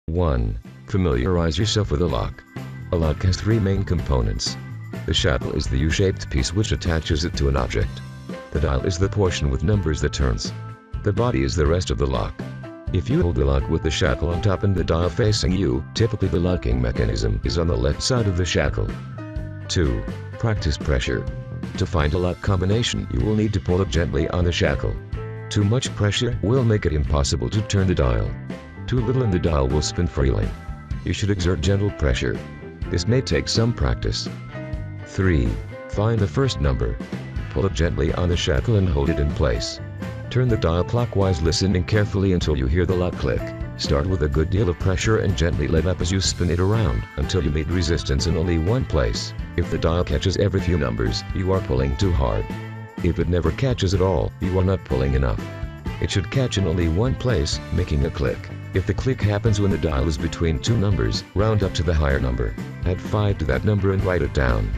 1. Familiarize yourself with a lock. A lock has three main components. The shackle is the U-shaped piece which attaches it to an object. The dial is the portion with numbers that turns. The body is the rest of the lock. If you hold the lock with the shackle on top and the dial facing you, typically the locking mechanism is on the left side of the shackle. 2. Practice pressure. To find a lock combination, you will need to pull it gently on the shackle. Too much pressure will make it impossible to turn the dial. Too little and the dial will spin freely. You should exert gentle pressure. This may take some practice. 3. Find the first number. Pull it gently on the shackle and hold it in place. Turn the dial clockwise, listening carefully until you hear the lock click. Start with a good deal of pressure and gently let up as you spin it around until you meet resistance in only one place. If the dial catches every few numbers, you are pulling too hard. If it never catches at all, you are not pulling enough. It should catch in only one place, making a click. If the click happens when the dial is between two numbers, round up to the higher number. Add 5 to that number and write it down.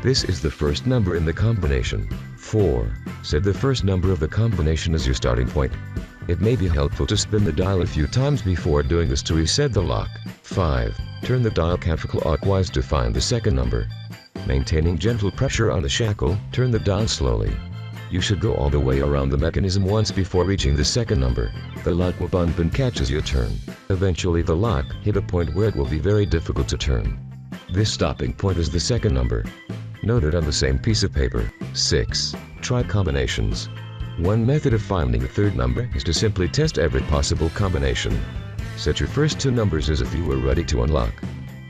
This is the first number in the combination. 4. Set the first number of the combination as your starting point. It may be helpful to spin the dial a few times before doing this to reset the lock. 5. Turn the dial counterclockwise to find the second number. Maintaining gentle pressure on the shackle, turn the dial slowly. You should go all the way around the mechanism once before reaching the second number. The lock will bump and catch as you turn. Eventually the lock hit a point where it will be very difficult to turn. This stopping point is the second number. Note it on the same piece of paper. 6. Try combinations. One method of finding the third number is to simply test every possible combination. Set your first two numbers as if you were ready to unlock.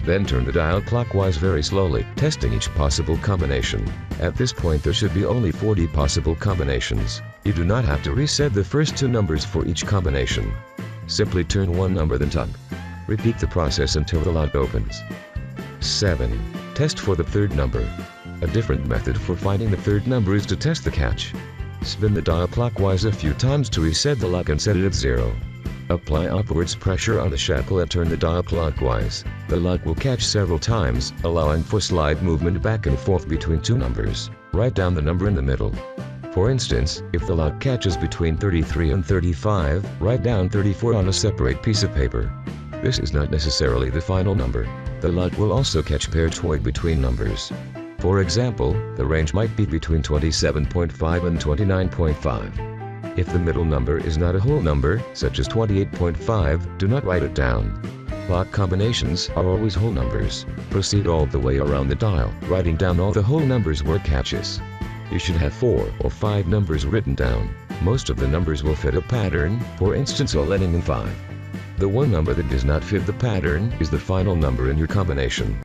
Then turn the dial clockwise very slowly, testing each possible combination. At this point there should be only 40 possible combinations. You do not have to reset the first two numbers for each combination. Simply turn one number then tug. Repeat the process until the lock opens. 7. Test for the third number. A different method for finding the third number is to test the catch. Spin the dial clockwise a few times to reset the lock and set it at 0. Apply upwards pressure on the shackle and turn the dial clockwise. The lock will catch several times, allowing for slight movement back and forth between two numbers. Write down the number in the middle. For instance, if the lock catches between 33 and 35, write down 34 on a separate piece of paper. This is not necessarily the final number. The lock will also catch pairs between numbers. For example, the range might be between 27.5 and 29.5. If the middle number is not a whole number, such as 28.5, do not write it down. Lock combinations are always whole numbers. Proceed all the way around the dial, writing down all the whole numbers where catches. You should have 4 or 5 numbers written down. Most of the numbers will fit a pattern, for instance all ending in 5. The one number that does not fit the pattern is the final number in your combination.